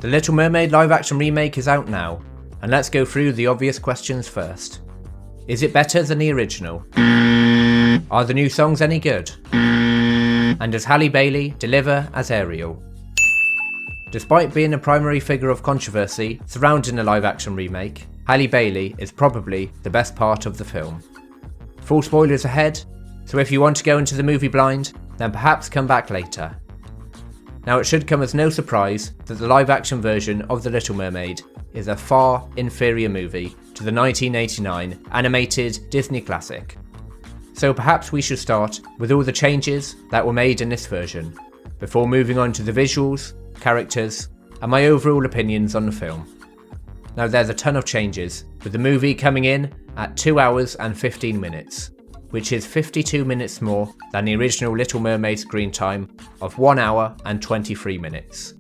The Little Mermaid live action remake is out now, and let's go through the obvious questions first. Is it better than the original? Are the new songs any good? And does Halle Bailey deliver as Ariel? Despite being a primary figure of controversy surrounding the live action remake, Halle Bailey is probably the best part of the film. Full spoilers ahead, so if you want to go into the movie blind, then perhaps come back later. Now it should come as no surprise that the live action version of The Little Mermaid is a far inferior movie to the 1989 animated Disney classic. So perhaps we should start with all the changes that were made in this version, before moving on to the visuals, characters, and my overall opinions on the film. Now there's a ton of changes, with the movie coming in at 2 hours and 15 minutes, which is 52 minutes more than the original Little Mermaid screen time of 1 hour and 23 minutes.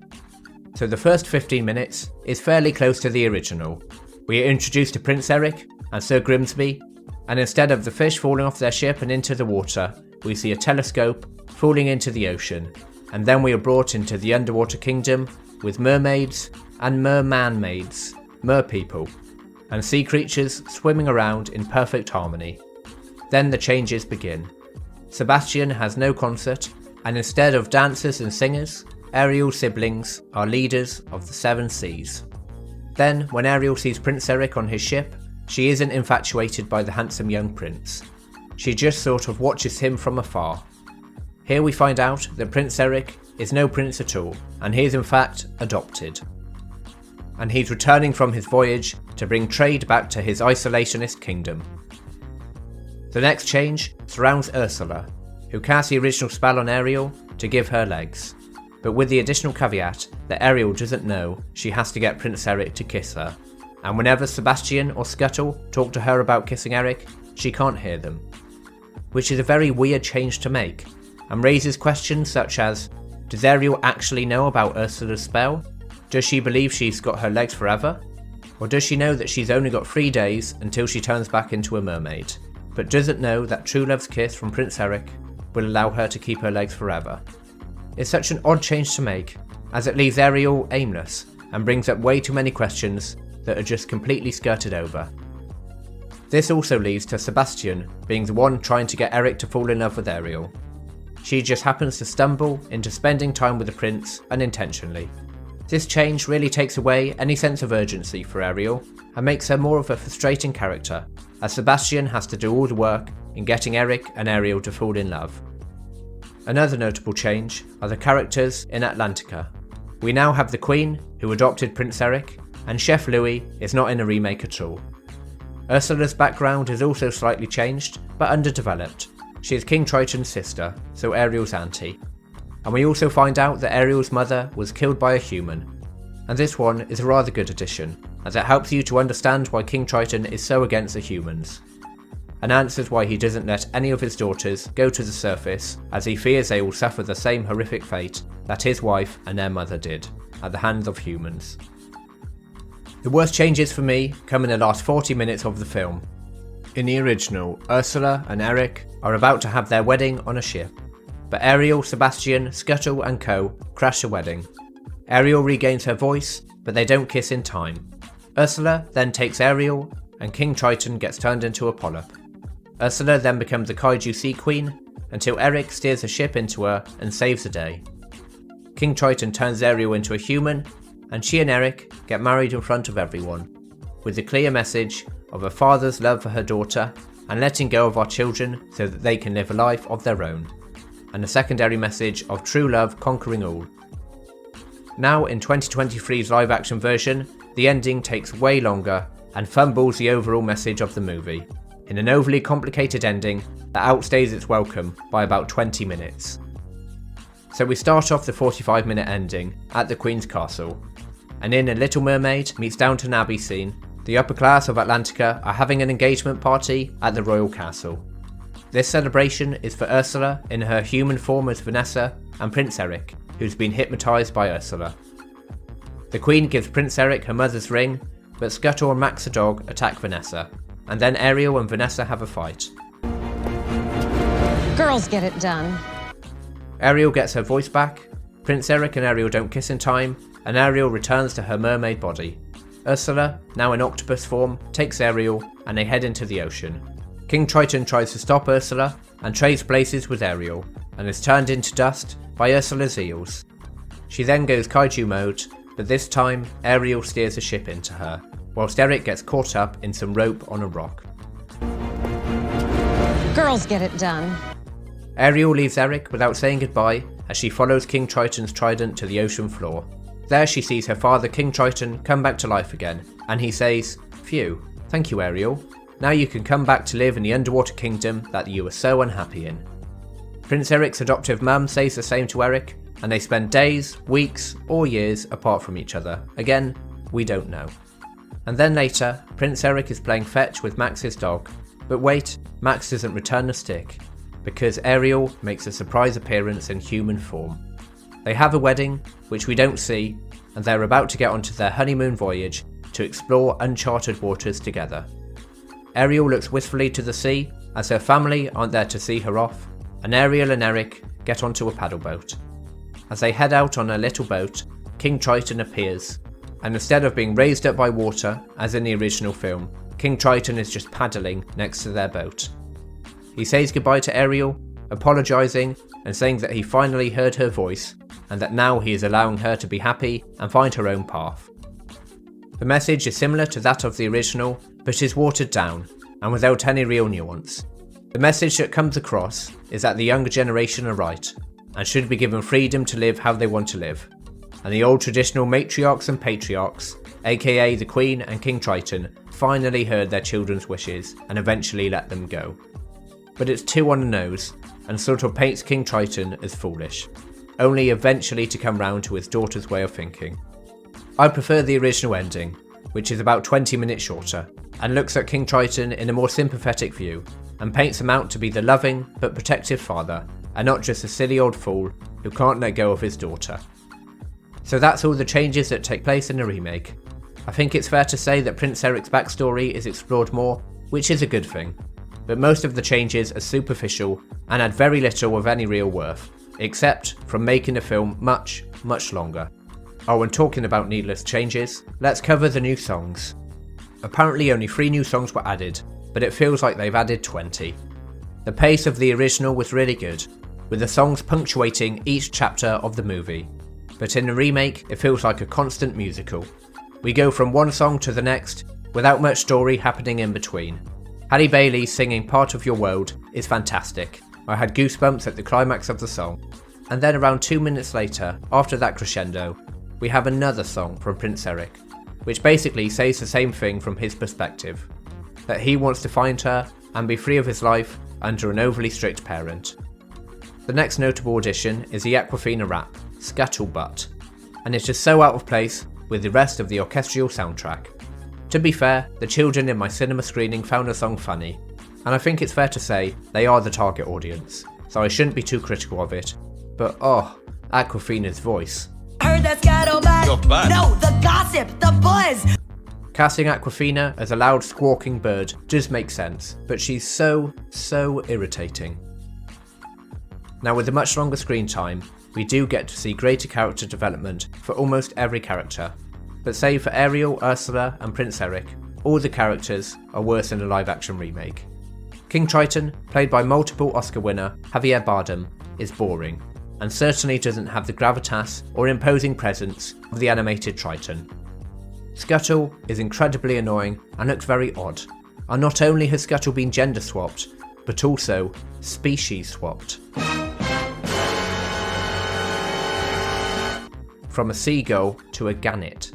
So the first 15 minutes is fairly close to the original. We are introduced to Prince Eric and Sir Grimsby, and instead of the fish falling off their ship and into the water, we see a telescope falling into the ocean, and then we are brought into the underwater kingdom with mermaids and merman-maids, merpeople, and sea creatures swimming around in perfect harmony. Then the changes begin. Sebastian has no concert, and instead of dancers and singers, Ariel's siblings are leaders of the 7 seas. Then, when Ariel sees Prince Eric on his ship, she isn't infatuated by the handsome young prince. She just sort of watches him from afar. Here we find out that Prince Eric is no prince at all, and he is in fact adopted. And he's returning from his voyage to bring trade back to his isolationist kingdom. The next change surrounds Ursula, who casts the original spell on Ariel to give her legs, but with the additional caveat that Ariel doesn't know she has to get Prince Eric to kiss her, and whenever Sebastian or Scuttle talk to her about kissing Eric, she can't hear them. Which is a very weird change to make, and raises questions such as, does Ariel actually know about Ursula's spell? Does she believe she's got her legs forever? Or does she know that she's only got 3 days until she turns back into a mermaid, but doesn't know that true love's kiss from Prince Eric will allow her to keep her legs forever? It's such an odd change to make, as it leaves Ariel aimless and brings up way too many questions that are just completely skirted over. This also leads to Sebastian being the one trying to get Eric to fall in love with Ariel. She just happens to stumble into spending time with the prince unintentionally. This change really takes away any sense of urgency for Ariel and makes her more of a frustrating character, as Sebastian has to do all the work in getting Eric and Ariel to fall in love. Another notable change are the characters in Atlantica. We now have the Queen, who adopted Prince Eric, and Chef Louis is not in a remake at all. Ursula's background is also slightly changed, but underdeveloped. She is King Triton's sister, so Ariel's auntie. And we also find out that Ariel's mother was killed by a human, and this one is a rather good addition, as it helps you to understand why King Triton is so against the humans, and answers why he doesn't let any of his daughters go to the surface, as he fears they will suffer the same horrific fate that his wife and their mother did, at the hands of humans. The worst changes for me come in the last 40 minutes of the film. In the original, Ursula and Eric are about to have their wedding on a ship, but Ariel, Sebastian, Scuttle and co crash the wedding. Ariel regains her voice, but they don't kiss in time. Ursula then takes Ariel, and King Triton gets turned into a polyp. Ursula then becomes the Kaiju Sea Queen, until Eric steers a ship into her and saves the day. King Triton turns Ariel into a human, and she and Eric get married in front of everyone, with the clear message of a father's love for her daughter and letting go of our children so that they can live a life of their own, and a secondary message of true love conquering all. Now in 2023's live action version, the ending takes way longer and fumbles the overall message of the movie, in an overly complicated ending that outstays its welcome by about 20 minutes. So we start off the 45-minute ending at the Queen's Castle, and in a Little Mermaid meets Downton Abbey scene, the upper class of Atlantica are having an engagement party at the royal castle. This celebration is for Ursula in her human form as Vanessa and Prince Eric, who's been hypnotised by Ursula. The Queen gives Prince Eric her mother's ring, but Scuttle and Max the dog attack Vanessa, and then Ariel and Vanessa have a fight. Girls get it done. Ariel gets her voice back, Prince Eric and Ariel don't kiss in time, and Ariel returns to her mermaid body. Ursula, now in octopus form, takes Ariel and they head into the ocean. King Triton tries to stop Ursula and trades places with Ariel and is turned into dust by Ursula's eels. She then goes kaiju mode, but this time Ariel steers a ship into her, whilst Eric gets caught up in some rope on a rock. Girls get it done. Ariel leaves Eric without saying goodbye as she follows King Triton's trident to the ocean floor. There she sees her father King Triton come back to life again, and he says, "Phew, thank you Ariel. Now you can come back to live in the underwater kingdom that you were so unhappy in." Prince Eric's adoptive mum says the same to Eric, and they spend days, weeks, or years apart from each other. Again, we don't know. And then later, Prince Eric is playing fetch with Max's dog. But wait, Max doesn't return the stick, because Ariel makes a surprise appearance in human form. They have a wedding, which we don't see, and they're about to get onto their honeymoon voyage to explore uncharted waters together. Ariel looks wistfully to the sea, as her family aren't there to see her off, and Ariel and Eric get onto a paddle boat. As they head out on a little boat, King Triton appears, and instead of being raised up by water, as in the original film, King Triton is just paddling next to their boat. He says goodbye to Ariel, apologising and saying that he finally heard her voice, and that now he is allowing her to be happy and find her own path. The message is similar to that of the original, but is watered down, and without any real nuance. The message that comes across is that the younger generation are right, and should be given freedom to live how they want to live, and the old traditional matriarchs and patriarchs, aka the Queen and King Triton, finally heard their children's wishes and eventually let them go. But it's too on the nose, and sort of paints King Triton as foolish, only eventually to come round to his daughter's way of thinking. I prefer the original ending, which is about 20 minutes shorter, and looks at King Triton in a more sympathetic view, and paints him out to be the loving but protective father, and not just a silly old fool who can't let go of his daughter. So that's all the changes that take place in the remake. I think it's fair to say that Prince Eric's backstory is explored more, which is a good thing, but most of the changes are superficial and add very little of any real worth, except from making the film much, much longer. Oh, and talking about needless changes, let's cover the new songs. Apparently only 3 new songs were added, but it feels like they've added 20. The pace of the original was really good, with the songs punctuating each chapter of the movie, but in the remake it feels like a constant musical. We go from one song to the next, without much story happening in between. Halle Bailey singing Part of Your World is fantastic. I had goosebumps at the climax of the song. And then around 2 minutes later, after that crescendo, we have another song from Prince Eric, which basically says the same thing from his perspective, that he wants to find her and be free of his life under an overly strict parent. The next notable addition is the Awkwafina rap, Scuttle, and it's just so out of place with the rest of the orchestral soundtrack. To be fair, the children in my cinema screening found the song funny, and I think it's fair to say they are the target audience, so I shouldn't be too critical of it, but Awkwafina's voice. Heard that Scuttle, but no, the gossip, the buzz. Casting Awkwafina as a loud squawking bird does make sense, but she's so irritating. Now with a much longer screen time, we do get to see greater character development for almost every character, but save for Ariel, Ursula and Prince Eric, all the characters are worse in the live action remake. King Triton, played by multiple Oscar winner Javier Bardem, is boring, and certainly doesn't have the gravitas or imposing presence of the animated Triton. Scuttle is incredibly annoying and looks very odd, and not only has Scuttle been gender swapped, but also species swapped. From a seagull to a gannet.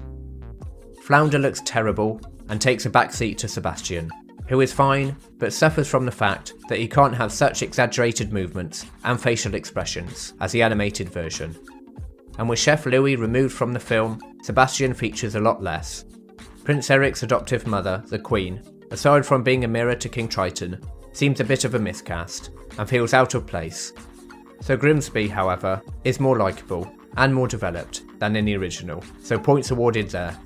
Flounder looks terrible and takes a backseat to Sebastian, who is fine but suffers from the fact that he can't have such exaggerated movements and facial expressions as the animated version. And with Chef Louis removed from the film, Sebastian features a lot less. Prince Eric's adoptive mother, the Queen, aside from being a mirror to King Triton, seems a bit of a miscast and feels out of place. So Grimsby, however, is more likeable and more developed than in the original, so points awarded there.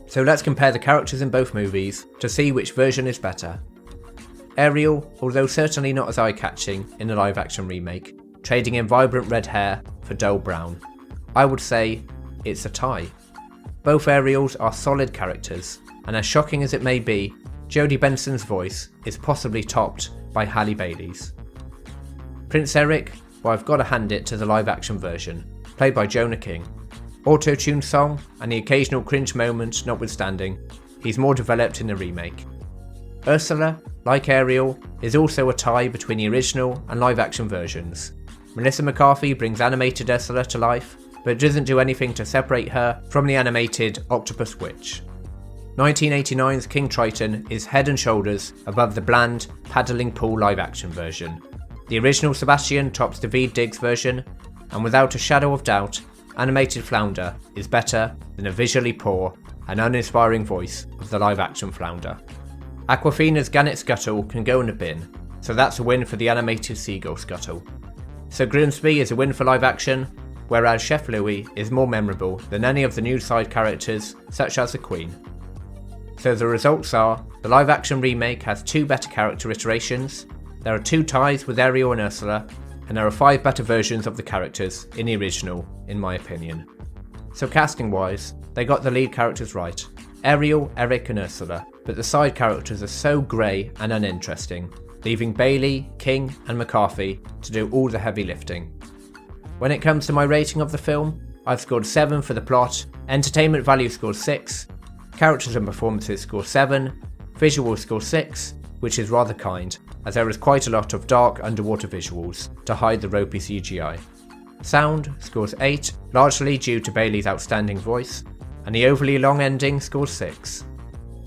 So let's compare the characters in both movies to see which version is better. Ariel, although certainly not as eye-catching in the live-action remake, trading in vibrant red hair for dull brown. I would say it's a tie. Both Ariels are solid characters, and as shocking as it may be, Jodie Benson's voice is possibly topped by Halle Bailey's. Prince Eric, well, I've got to hand it to the live action version, played by Jonah King. Auto-tuned song and the occasional cringe moment notwithstanding, he's more developed in the remake. Ursula, like Ariel, is also a tie between the original and live action versions. Melissa McCarthy brings animated Ursula to life, but doesn't do anything to separate her from the animated Octopus Witch. 1989's King Triton is head and shoulders above the bland, paddling pool live action version. The original Sebastian tops Daveed Diggs version, and without a shadow of doubt, animated Flounder is better than a visually poor and uninspiring voice of the live action Flounder. Awkwafina's Gannet Scuttle can go in a bin, so that's a win for the animated Seagull Scuttle. So Grimsby is a win for live action, whereas Chef Louis is more memorable than any of the new side characters such as the Queen. So the results are, the live action remake has 2 better character iterations, there are 2 ties with Ariel and Ursula, and there are 5 better versions of the characters in the original, in my opinion. So casting wise, they got the lead characters right, Ariel, Eric and Ursula, but the side characters are so grey and uninteresting, leaving Bailey, King and McCarthy to do all the heavy lifting. When it comes to my rating of the film, I've scored 7 for the plot, entertainment value scored 6, characters and performances score 7, visuals score 6, which is rather kind, as there is quite a lot of dark underwater visuals to hide the ropey CGI. Sound scores 8, largely due to Bailey's outstanding voice, and the overly long ending scores 6,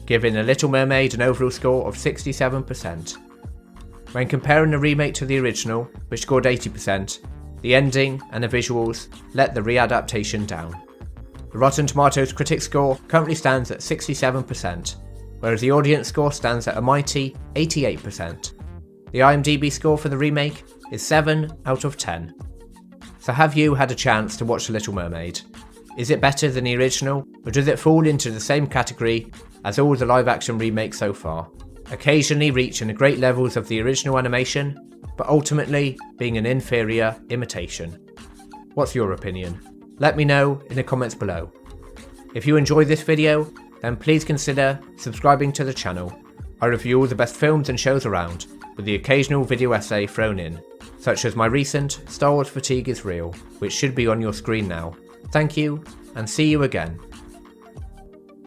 giving The Little Mermaid an overall score of 67%. When comparing the remake to the original, which scored 80%, the ending and the visuals let the readaptation down. The Rotten Tomatoes critic score currently stands at 67%, whereas the audience score stands at a mighty 88%. The IMDb score for the remake is 7 out of 10. So have you had a chance to watch The Little Mermaid? Is it better than the original, or does it fall into the same category as all the live action remakes so far, occasionally reaching the great levels of the original animation, but ultimately being an inferior imitation? What's your opinion? Let me know in the comments below. If you enjoyed this video, then please consider subscribing to the channel. I review all the best films and shows around, with the occasional video essay thrown in, such as my recent Star Wars Fatigue is Real, which should be on your screen now. Thank you, and see you again.